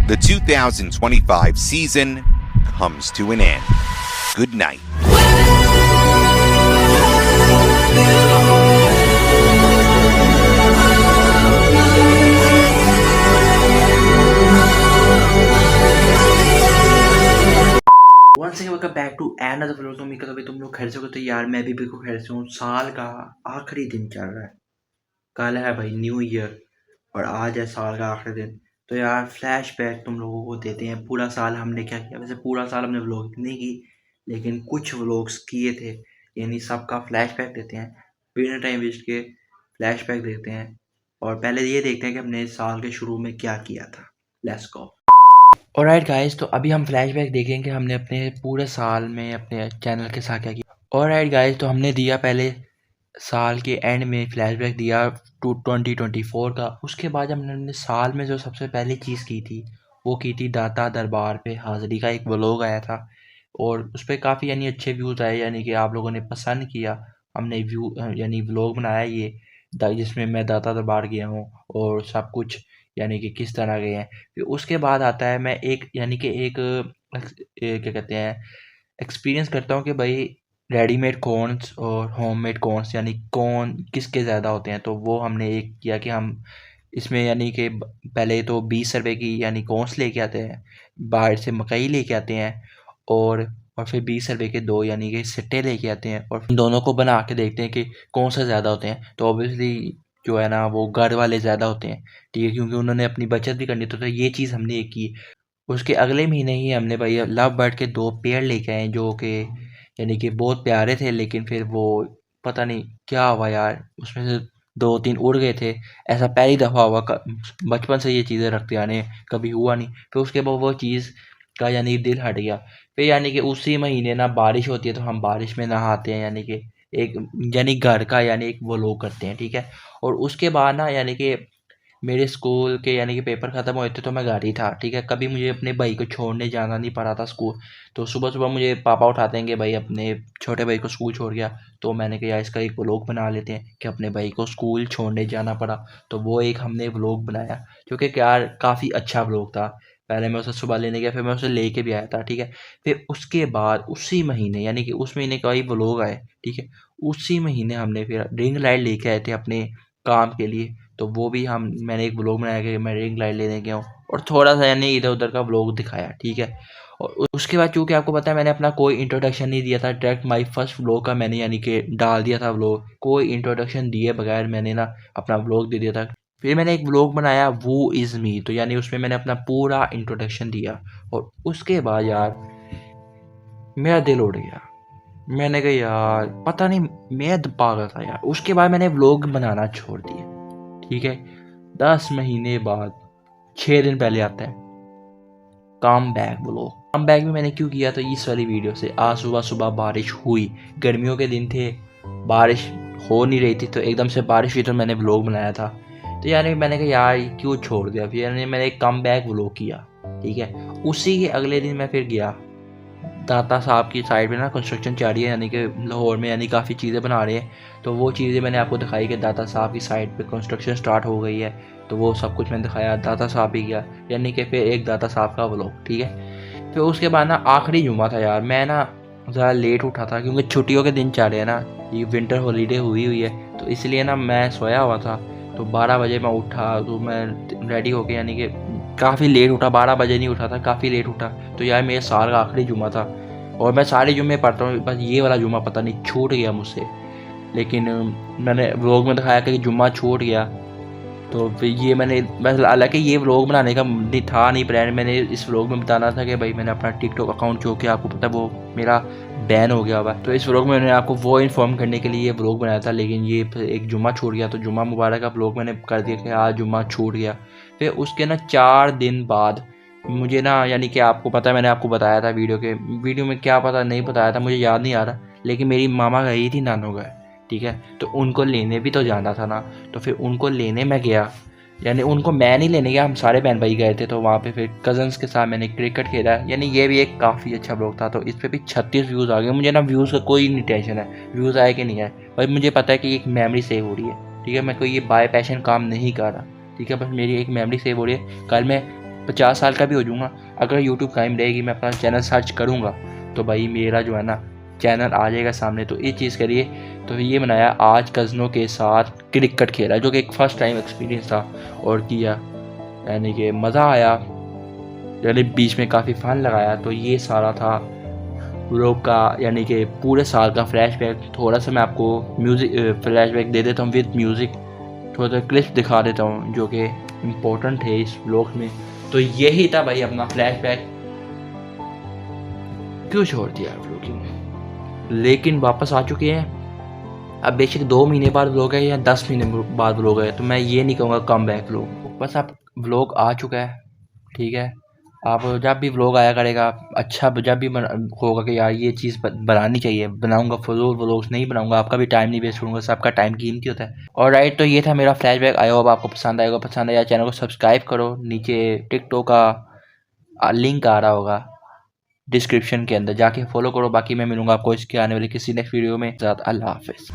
The 2025 season comes to an end. Good night. Once again welcome back to another vlog. तो उम्मीद करता हूँ तुम लोग खैर से हो। तो यार मैं भी बिल्कुल खैर से हूँ। साल का आखिरी दिन चल रहा है, कल है भाई न्यू ईयर और आज है साल का आखिरी दिन। तो यार फ्लैशबैक तुम लोगों को देते हैं पूरा साल हमने क्या किया। वैसे पूरा साल हमने व्लॉग नहीं की, लेकिन कुछ व्लॉग्स किए थे, यानी सबका फ्लैशबैक देते हैं। बिना टाइम वेस्ट के फ्लैशबैक देते हैं और पहले ये देखते हैं कि हमने साल के शुरू में क्या किया था। Let's go. ऑलराइट गाइस, तो अभी हम फ्लैशबैक देखेंगे हमने अपने पूरे साल में अपने चैनल के साथ क्या किया। ऑलराइट गाइस, तो हमने दिया पहले साल के एंड में फ्लैशबैक दिया 2024 का। उसके बाद हमने साल में जो सबसे पहली चीज़ की थी वो की थी दाता दरबार पे हाज़िरी का एक व्लॉग आया था और उस पर काफ़ी यानी अच्छे व्यूज़ आए, यानी कि आप लोगों ने पसंद किया। हमने यानी व्लॉग बनाया ये जिसमें मैं दाता दरबार गया हूँ और सब कुछ यानी कि किस तरह गए हैं। फिर उसके बाद आता है मैं एक यानी कि एक क्या कहते हैं एक्सपीरियंस करता हूँ कि भाई रेडीमेड कॉर्न्स और होममेड कॉर्न्स यानी कौन किसके ज़्यादा होते हैं। तो वो हमने एक किया कि हम इसमें यानी कि पहले तो 20 रुपए की यानी कॉर्न्स लेके आते हैं, बाहर से मकई लेके आते हैं और फिर 20 रुपए के 2 यानी कि सिट्टे लेके आते हैं और दोनों को बना के देखते हैं कि कौन सा ज़्यादा होते हैं। तो ऑब्वियसली जो है ना वो घर वाले ज़्यादा होते हैं, ठीक है, क्योंकि उन्होंने अपनी बचत भी करनी। तो ये चीज़ हमने एक की। उसके अगले महीने ही हमने भाई लव बर्ड के 2 पेड़ लेके आए जो कि यानी कि बहुत प्यारे थे, लेकिन फिर वो पता नहीं क्या हुआ यार, उसमें से 2-3 उड़ गए थे। ऐसा पहली दफ़ा हुआ, बचपन से ये चीज़ें रखते आने कभी हुआ नहीं। फिर उसके बाद वो चीज़ का यानी दिल हट गया। फिर यानी कि उसी महीने ना बारिश होती है तो हम बारिश में नहाते हैं, यानी कि एक यानी घर का यानी एक वो लोग करते हैं, ठीक है। और उसके बाद ना यानी कि मेरे स्कूल के यानी कि पेपर ख़त्म हुए थे तो मैं घर ही था, ठीक है। कभी मुझे अपने भाई को छोड़ने जाना नहीं पड़ा था स्कूल। तो सुबह सुबह मुझे पापा उठाते हैं कि भाई अपने छोटे भाई को स्कूल छोड़ गया। तो मैंने कहा यार इसका एक व्लॉग बना लेते हैं कि अपने भाई को स्कूल छोड़ने जाना पड़ा। तो वो एक हमने व्लॉग बनाया जो कि यार काफ़ी अच्छा व्लॉग था। पहले मैं उसे सुबह लेने गया, फिर मैं उसे लेके भी आया था, ठीक है। फिर उसके बाद उसी महीने यानी कि उस महीने का ही व्लॉग आए, ठीक है। उसी महीने हमने फिर रिंग लाइट लेके आए थे अपने काम के लिए। तो वो भी मैंने एक व्लॉग बनाया कि मैं रिंग लाइट लेने गया हूँ और थोड़ा सा यानी इधर उधर का व्लॉग दिखाया, ठीक है। और उसके बाद चूँकि आपको पता है मैंने अपना कोई इंट्रोडक्शन नहीं दिया था, डायरेक्ट माई फर्स्ट व्लॉग का मैंने यानी कि डाल दिया था व्लॉग, कोई इंट्रोडक्शन दिए बगैर मैंने ना अपना व्लॉग दे दिया था। फिर मैंने एक व्लॉग बनाया वो इज़ मी, तो यानी उसमें मैंने अपना पूरा इंट्रोडक्शन दिया और उसके बाद यार मेरा दिल उड़ गया। मैंने कहा यार पता नहीं मैं पागल था यार। उसके बाद मैंने व्लॉग बनाना छोड़ दिया, ठीक है। 10 महीने बाद 6 दिन पहले आता है come back vlog. Come back में मैंने क्यों किया, तो इस वाली वीडियो से आज सुबह सुबह बारिश हुई, गर्मियों के दिन थे, बारिश हो नहीं रही थी, तो एकदम से बारिश हुई तो मैंने व्लॉग बनाया था। तो यानी मैंने कहा यार क्यों छोड़ दिया। फिर यानी मैंने एक कम बैक व्लॉग किया, ठीक है। उसी के अगले दिन मैं फिर गया दाता साहब की साइड में ना कंस्ट्रक्शन चल रही है, यानी कि लाहौर में यानी काफ़ी चीज़ें बना रहे हैं। तो वो चीज़ें मैंने आपको दिखाई कि दाता साहब की साइड पे कंस्ट्रक्शन स्टार्ट हो गई है। तो वो सब कुछ मैंने दिखाया, दाता साहब भी गया, यानी कि फिर एक दाता साहब का व्लॉग, ठीक है। फिर उसके बाद ना आखिरी जुम्मा था यार, मैं ना ज़्यादा लेट उठा था क्योंकि छुट्टियों के दिन चल रहे हैं ना, ये विंटर हॉलीडे हुई है, तो इसलिए ना मैं सोया हुआ था। तो 12 बजे मैं उठा, तो मैं रेडी होके यानी कि काफ़ी लेट उठा, 12 बजे नहीं उठा था, काफ़ी लेट उठा। तो यार मेरे साल का आखिरी जुम्मा था और मैं सारे जुम्मे पढ़ता हूँ, बस ये वाला जुम्मा पता नहीं छूट गया मुझसे। लेकिन मैंने व्लॉग में दिखाया कि जुम्मा छूट गया। तो फिर ये मैंने बस, हालांकि ये व्लॉग बनाने का नहीं प्लान, मैंने इस व्लॉग में बताना था कि भाई मैंने अपना टिकटॉक अकाउंट जो कि आपको पता है वो मेरा बैन हो गया हुआ। तो इस व्लॉग में मैंने आपको वो इन्फॉर्म करने के लिए ये व्लॉग बनाया था, लेकिन ये एक जुम्मा छूट गया। तो जुम्मा मुबारक का व्लॉग मैंने कर दिया कि आज जुम्मा छूट गया। फिर उसके ना 4 दिन बाद मुझे ना यानी कि आपको पता है मैंने आपको बताया था वीडियो में क्या पता नहीं बताया था, मुझे याद नहीं आ रहा, लेकिन मेरी मामा गई थी नानू घर, ठीक है। तो उनको लेने भी तो जाना था ना, तो फिर उनको लेने मैं गया, यानी उनको मैं नहीं लेने गया, हम सारे बहन भाई गए थे। तो वहाँ पे फिर कज़न्स के साथ मैंने क्रिकेट खेला, यानी ये भी एक काफ़ी अच्छा व्लॉग था। तो इस पर भी 36 व्यूज़ आ गए। मुझे ना व्यूज़ का कोई नहीं टेंशन है, व्यूज़ आए कि नहीं आए, भाई मुझे पता है कि एक मेमोरी सेव हो रही है, ठीक है। मैं कोई ये बाय पैशन काम नहीं कर रहा, ठीक है, बस मेरी एक मेमोरी सेव हो रही है। कल मैं 50 साल का भी हो जाऊँगा, अगर यूट्यूब कायम रहेगी, मैं अपना चैनल सर्च करूँगा तो भाई मेरा जो है ना चैनल आ जाएगा सामने। तो ये चीज़ करिए। तो ये बनाया, आज कज़नों के साथ क्रिकेट खेला, जो कि एक फ़र्स्ट टाइम एक्सपीरियंस था और किया, यानी कि मज़ा आया, यानी बीच में काफ़ी फ़न लगाया। तो ये सारा था व्लॉग का, यानी कि पूरे साल का फ्लैशबैक। थोड़ा सा मैं आपको म्यूज़िक फ्लैशबैक दे देता हूँ विद म्यूज़िक, थोड़ा सा क्लिप दिखा देता हूँ जो कि इम्पोर्टेंट है इस व्लॉग में। तो यही था भाई अपना फ्लैशबैक। क्यों छोड़ दिया व्लॉगिंग, लेकिन वापस आ चुके हैं। अब बेशक 2 महीने बाद व्लॉग है या 10 महीने बाद व्लॉग है, तो मैं ये नहीं कहूँगा कम बैक व्लॉग, बस अब व्लॉग आ चुका है, ठीक है। आप जब भी व्लॉग आया करेगा, अच्छा जब भी होगा कि यार ये चीज़ बनानी चाहिए, बनाऊंगा, फजूल व्लॉग्स नहीं बनाऊंगा, आपका भी टाइम नहीं वेस्ट करूँगा, सबका टाइम कीमती होता है। और राइट, तो ये था मेरा फ्लैशबैक। आई होप आपको पसंद आएगा। पसंद आया चैनल को सब्सक्राइब करो, नीचे टिकटॉक का लिंक आ रहा होगा डिस्क्रिप्शन के अंदर, जाके फॉलो करो। बाकी मैं मिलूंगा आपको इसके आने वाली किसी नेक्स्ट वीडियो में। अल्लाह हाफिज़।